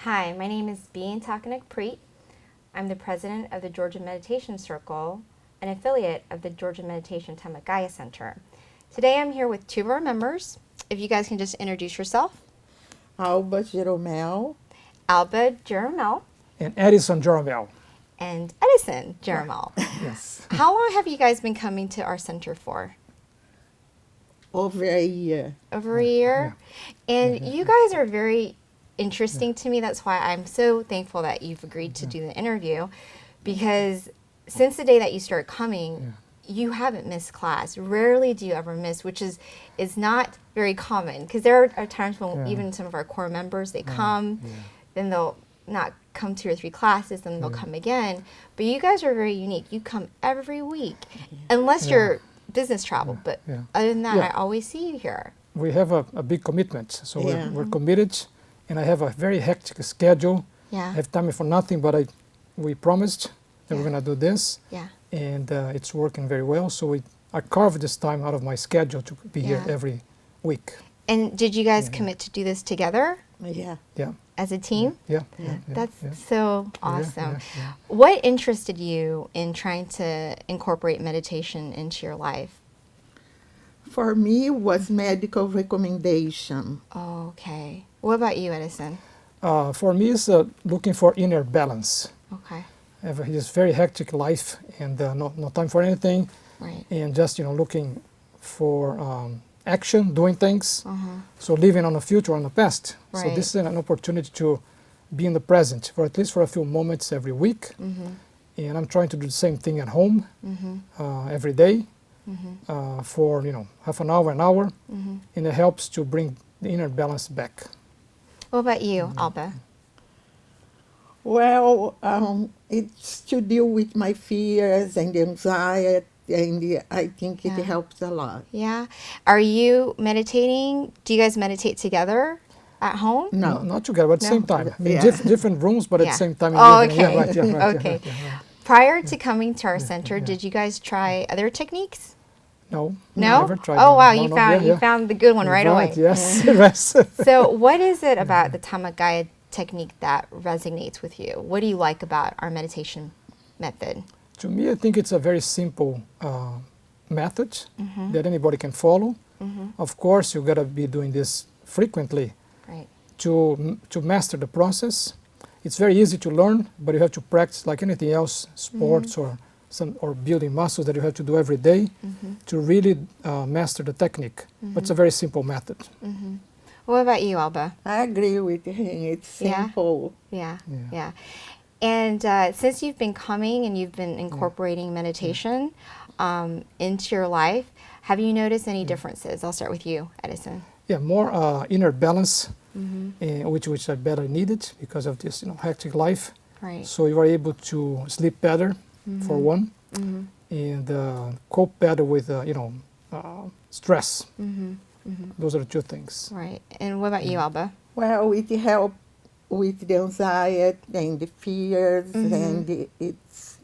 Hi, my name is Bean Takanik-Preet. I'm the president of the Georgia Meditation Circle, an affiliate of the Georgia Meditation Dhammakaya Center. Today I'm here with two of our members. If you guys can just introduce yourself. Alba, Geromele. Alba Geromele And Edison Geromele. and Edison Geromele. Yes. How long have you guys been coming to our center for? Over a year. Over a year? And you guys are very interesting to me. That's why I'm so thankful that you've agreed to do the interview, because since the day that you started coming, you haven't missed class. Rarely do you ever miss, which is not very common, because there are times when even some of our core members, they come, then they'll not come 2 or 3 classes, then they'll come again. But you guys are very unique. You come every week, unless you're business travel. But other than that, I always see you here. We have a big commitment, so Yeah. we're committed, and I have a very hectic schedule. Yeah. I have time for nothing, but we promised that we're going to do this, Yeah. and it's working very well. So I carved this time out of my schedule to be here every week. And did you guys commit to do this together Yeah. Yeah, as a team? yeah. That's yeah. so awesome. yeah. What interested you in trying to incorporate meditation into your life? For me, was medical recommendation. Okay. What about you, Edison? For me, it's looking for inner balance. Okay. I have this very hectic life, and no time for anything, Right. and just looking for action, doing things. So living on the future, on the past. So Right. this is an opportunity to be in the present for at least for a few moments every week. And I'm trying to do the same thing at home every day for half an hour, and it helps to bring the inner balance back. What about you, Alba? Well, it's to deal with my fears and anxiety, and I think it helps a lot. Yeah. Are you meditating? Do you guys meditate together at home? No. Not together, but at the same time. I mean, Yeah. different rooms, but at the same time. in Oh, the evening. okay. Yeah, right, yeah, right, Okay. yeah. Prior to coming to our center, did you guys try other techniques? No, No? never tried. Oh, that. wow. No, you no, found yeah, you yeah. found the good one right away. Yes, yes. So what is it about the Dhammakaya technique that resonates with you? What do you like about our meditation method? To me, I think it's a very simple method that anybody can follow. Of course, you gotta be doing this frequently Right. to master the process. It's very easy to learn, but you have to practice like anything else, sports or building muscles that you have to do every day to really master the technique. But it's a very simple method. What about you, Alba? I agree with him. It's Yeah? simple. Yeah. Yeah. Yeah. And since you've been coming and you've been incorporating meditation into your life, have you noticed any differences? I'll start with you, Edison. Yeah, more inner balance, which I better needed because of this hectic life. Right. So you are able to sleep better, for one, and cope better with stress. Those are the two things. Right. And what about you, Alba? Well, it helps with the anxiety and the fears, and it's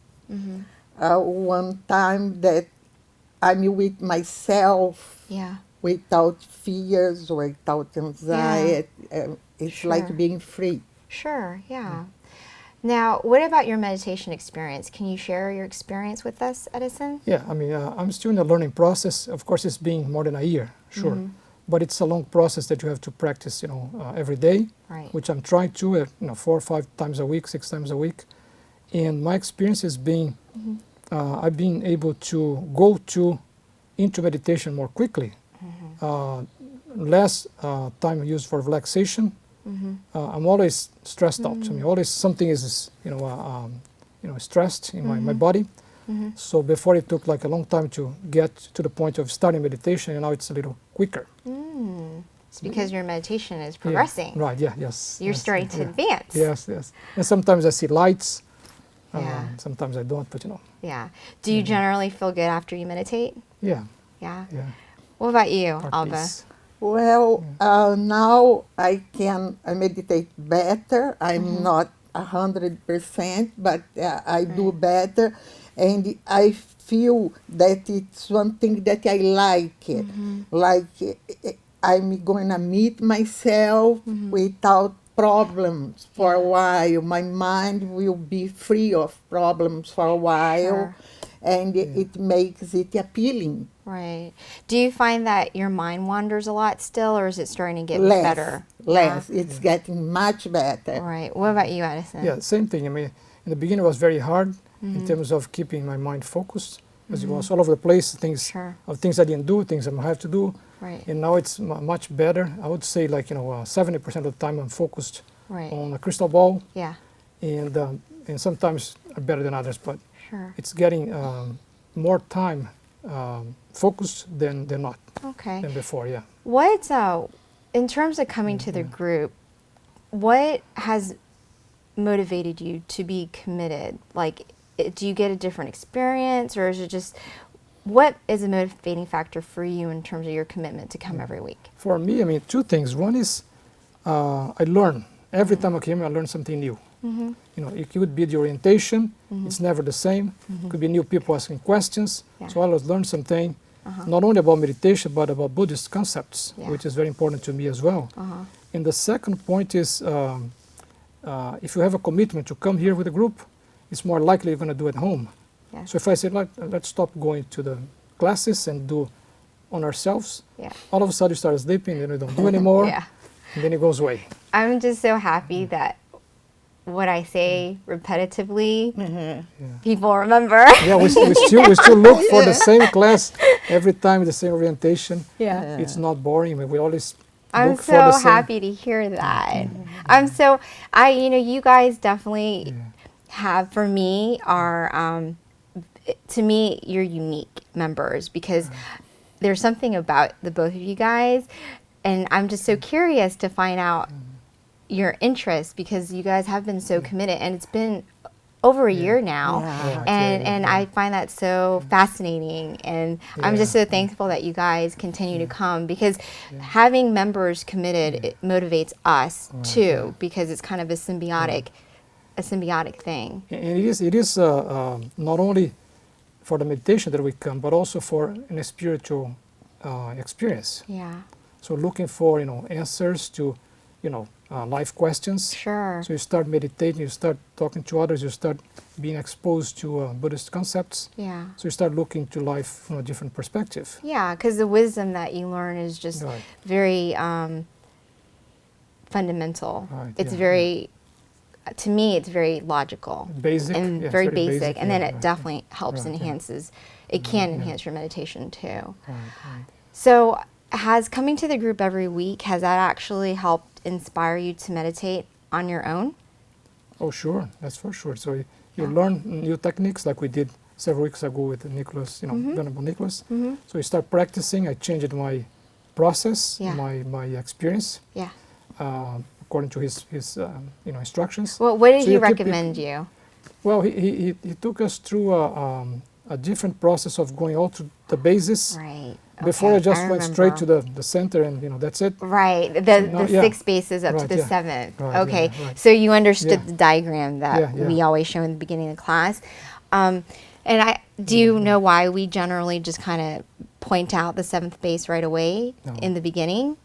one time that I'm with myself Yeah. without fears, without anxiety. It's Sure. like being free. Sure. Yeah. Now, what about your meditation experience? Can you share your experience with us, Edison? Yeah, I mean, I'm still in the learning process. Of course, it's been more than a year, sure, but it's a long process that you have to practice, every day, Right. which I'm trying to, 4 or 5 times a week, 6 times a week. And my experience has been, I've been able to go into meditation more quickly, less time used for relaxation. I'm always stressed out. I mean, always something is, stressed in my body. So before it took like a long time to get to the point of starting meditation, and now it's a little quicker. It's because your meditation is progressing. Yeah, right, yeah, yes. You're yes, starting to yeah. advance. Yes, yes. And sometimes I see lights. Yeah. Sometimes I don't, but Yeah. Do you generally feel good after you meditate? yeah, Yeah. yeah. What about you, Or Alba? peace. Well, now I meditate better. I'm not 100%, but I do better, and I feel that it's one thing that I like. Like I'm gonna meet myself without problems for a while. My mind will be free of problems for a while, Sure. and it makes it appealing. Right. Do you find that your mind wanders a lot still, or is it starting to get better? Less. It's getting much better. Yeah. Right. What about you, Edison? Yeah, same thing. I mean, in the beginning it was very hard in terms of keeping my mind focused, because it was all over the place, things Sure. things I didn't do, things I have to do. Right. And now it's much better. I would say, like, 70% of the time I'm focused Right. on a crystal ball, Yeah. and sometimes are better than others, but Sure. it's getting more time focused than not Okay. than before. Yeah. What, in terms of coming to the group, what has motivated you to be committed? Like, do you get a different experience, or is it just, what is a motivating factor for you in terms of your commitment to come every week? For me, I mean, two things. One is I learn. Every time I came, I learn something new. It could be the orientation. It's never the same. Could be new people asking questions. Yeah. So I always learn something, not only about meditation, but about Buddhist concepts, Yeah. which is very important to me as well. And the second point is, if you have a commitment to come here with a group, it's more likely you're going to do it at home. Yeah. So if I say, let's stop going to the classes and do on ourselves, Yeah. all of a sudden you start sleeping, then we don't do anymore, Yeah. and then it goes away. I'm just so happy that what I say repetitively, people remember. Yeah, we still look for the same class every time, the same orientation. Yeah. It's not boring. We always I'm look for the so same. happy to hear that. You guys definitely have, for me, are, to me, you're unique members, because there's something about the both of you guys, and I'm just so curious to find out your interest, because you guys have been so committed, and it's been over a year now. Yeah. Right, And I find that so fascinating, and I'm just Yeah. so thankful that you guys continue to come, because having members committed, it motivates us too, because it's kind of a symbiotic thing. And it is not only for the meditation that we come, but also for a spiritual experience. Yeah, So looking for answers to life questions. sure. So you start meditating, you start talking to others, you start being exposed to Buddhist concepts. Yeah. So you start looking to life from a different perspective. Yeah, because the wisdom that you learn is just Right. very fundamental. Right, It's yeah, very, to me, it's very logical. Basic, And yes, very very basic. basic, And then yeah, it right, definitely helps right, and yeah. enhances, it can enhance your meditation too. Right, right. So has coming to the group every week, has that actually helped inspire you to meditate on your own? Oh, sure, that's for sure. So you learn new techniques, like we did several weeks ago with Nicholas, Venerable Nicholas. So you start practicing. I changed my process, Yeah. my experience, Yeah. according to his instructions. Well, what did So he you keep- recommend you? Well, he took us through a different process of going all to the basis. Right. Before okay, I just went straight to remember. the center, and that's it. Right, the now- yeah. 6 bases up to Right, the yeah. 7th. Right, Okay, yeah, right. so you understood Yeah. the diagram that Yeah, yeah. we always show in the beginning of the class. Do you know why we generally just kind of point out the 7th base right away No. in the beginning?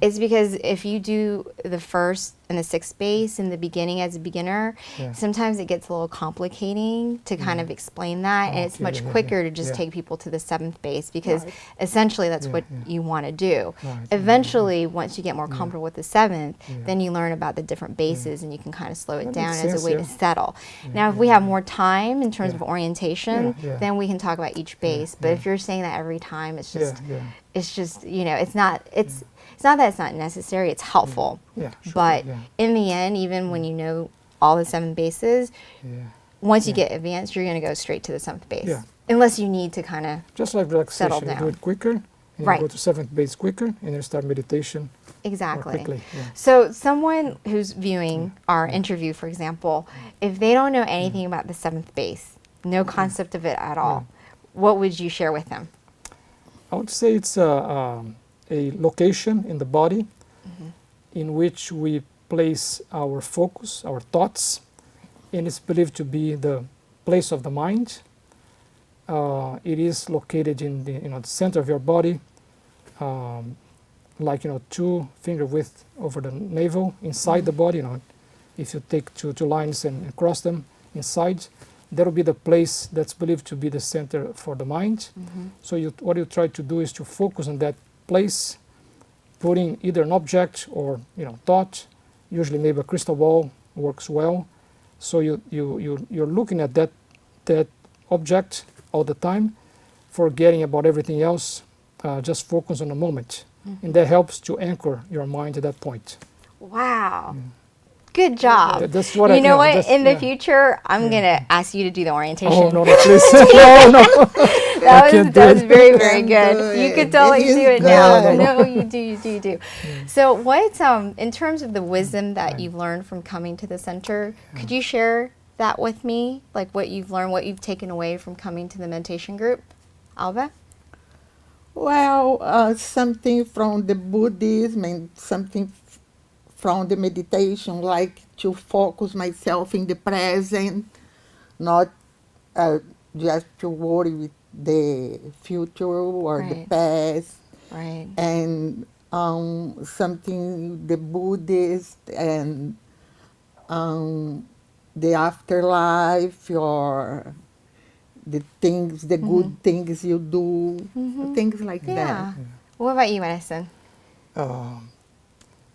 It's because if you do the 1st and the 6th base in the beginning as a beginner, Yeah. sometimes it gets a little complicating to kind of explain that, and it's Okay, much yeah, quicker yeah, to just yeah. take people to the 7th base, because Right. essentially that's Yeah, what yeah. you want to do. Right, Eventually, once you get more comfortable with the 7th, Yeah. then you learn about the different bases, and you can kind of slow it That down makes as sense, a way yeah. to settle. Now, if we have more time in terms Yeah. of orientation, Yeah, yeah. then we can talk about each base. But yeah. if you're saying that every time, it's Yeah, just yeah, it's just it's not that it's not necessary, it's helpful. yeah. Sure, But yeah, in the end, even when you know all the 7 bases, yeah. once you Yeah. get advanced, you're going to go straight to the 7th base. Yeah. Unless you need to kind of, Just like Settle relaxation, you do down. it quicker, and Right. you go to 7th base quicker, and then start meditation exactly. more quickly. Yeah. So someone who's viewing our interview, for example, if they don't know anything about the 7th base, no concept of it at all, what would you share with them? I would say it's a location in the body in which we place our focus, our thoughts, and it's believed to be the place of the mind. It is located in the the center of your body, like 2 finger width over the navel inside the body. If you take two lines and cross them inside, that will be the place that's believed to be the center for the mind. So what you try to do is to focus on that place, putting either an object or thought. Usually maybe a crystal ball works well. So you're looking at that object all the time, forgetting about everything else, just focus on the moment. And that helps to anchor your mind at that point. Wow. Good job. That's what you know what? In the future, I'm going to ask you to do the orientation. Oh, no, please. No. That was very, very good. You could totally do it now. No, you do. So what, in terms of the wisdom that you've learned from coming to the center, could you share that with me? Like what you've learned, what you've taken away from coming to the meditation group? Alba? Well, something from the Buddhism and something from the meditation, like to focus myself in the present, not just to worry with the future or the past. Right. And something the Buddhist and the afterlife, or the things, the good things you do, things like that. What about you, Edison?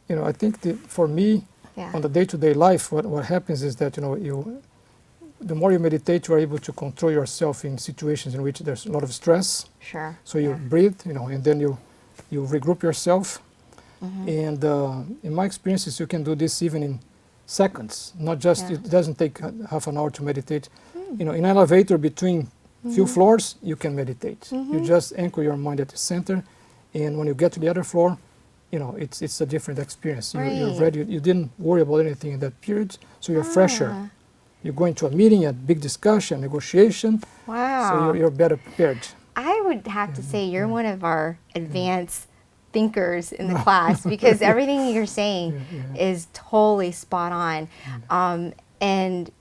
I think for me, on the day-to-day life, what happens is that the more you meditate, you are able to control yourself in situations in which there's a lot of stress. Sure. So you breathe, and then you regroup yourself. And in my experiences, you can do this even in seconds. Not just it doesn't take half an hour to meditate. In an elevator between few floors, you can meditate. You just anchor your mind at the center, and when you get to the other floor, it's a different experience. You're ready. You didn't worry about anything in that period, so you're fresher. You're going to a meeting, a big discussion, negotiation. Wow. So you're better prepared. I would have to say you're one of our advanced thinkers in the class, because everything you're saying is totally spot on. And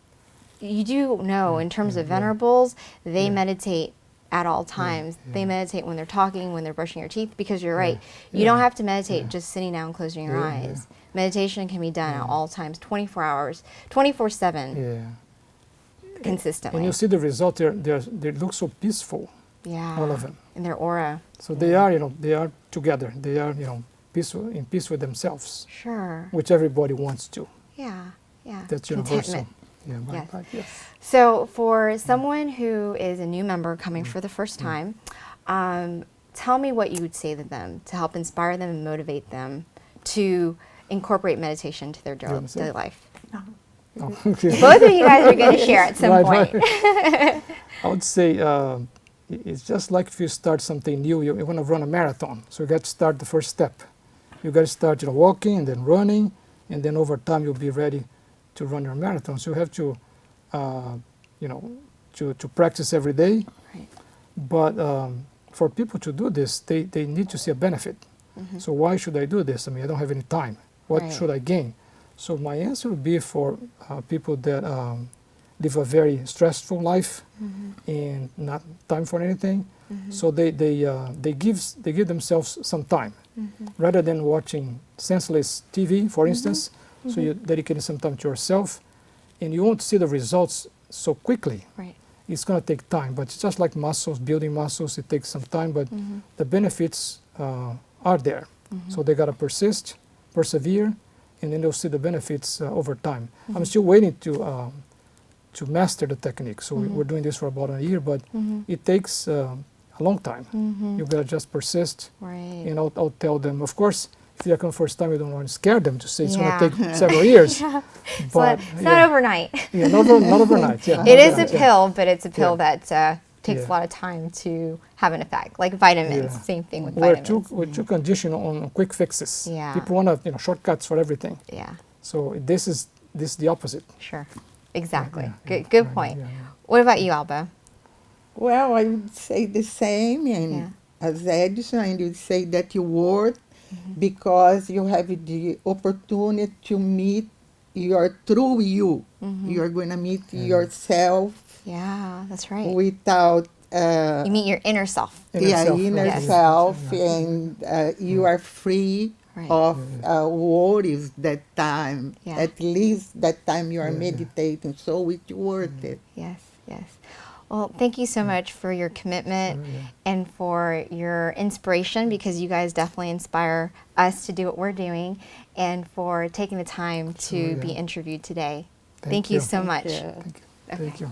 you do know, in terms of venerables, they meditate at all times. They meditate when they're talking, when they're brushing your teeth, because you're right. You don't have to meditate just sitting down and closing your eyes. Meditation can be done at all times, 24 hours, 24/7, consistently. And you see the result, they look so peaceful, all of them. In their aura. So they are together. They are, peaceful, in peace with themselves. Sure. Which everybody wants to. Yeah. That's universal. Yes. Yes. So for someone who is a new member coming for the first time, tell me what you would say to them to help inspire them and motivate them to incorporate meditation into their daily life. Both of you guys are going to share at some point. I would say it's just like if you start something new, you want to run a marathon. So you got to start the first step. You got to start walking and then running, and then over time you'll be ready to run your marathon. So you have to, to practice every day. Right. But for people to do this, they need to see a benefit. So why should I do this? I mean, I don't have any time. What should I gain? So my answer would be for people that live a very stressful life and not time for anything. So they give themselves some time, rather than watching senseless TV, for instance. So you're dedicating some time to yourself, and you won't see the results so quickly. Right. It's going to take time, but it's just like muscles, building muscles. It takes some time, but the benefits are there. So they got to persevere, and then they'll see the benefits over time. I'm still waiting to master the technique. So we're doing this for about a year, but it takes a long time. You've got to just persist. Right. And I'll tell them, of course, if they're coming first time, you don't want to scare them to say it's going to take several years. But it's not overnight. Not overnight. It is a pill, but it's a pill that takes a lot of time to have an effect. Like vitamins, same thing with vitamins. We're too conditioned on quick fixes. Yeah. People want shortcuts for everything. Yeah. So this is the opposite. Sure. Exactly. Good point. What about you, Alba? Well, I would say the same, and as Edison, I would say that you work because you have the opportunity to meet your true you. You're going to meet yourself. Yeah, that's right. Without You meet your inner self. inner Yes. self, and you are free Right. of worries that time. Yeah. At least that time you are meditating, so it's worth it. Yes, yes. Well, thank you so much for your commitment and for your inspiration, because you guys definitely inspire us to do what we're doing, and for taking the time to be interviewed today. Thank you so much. Yeah. Thank you.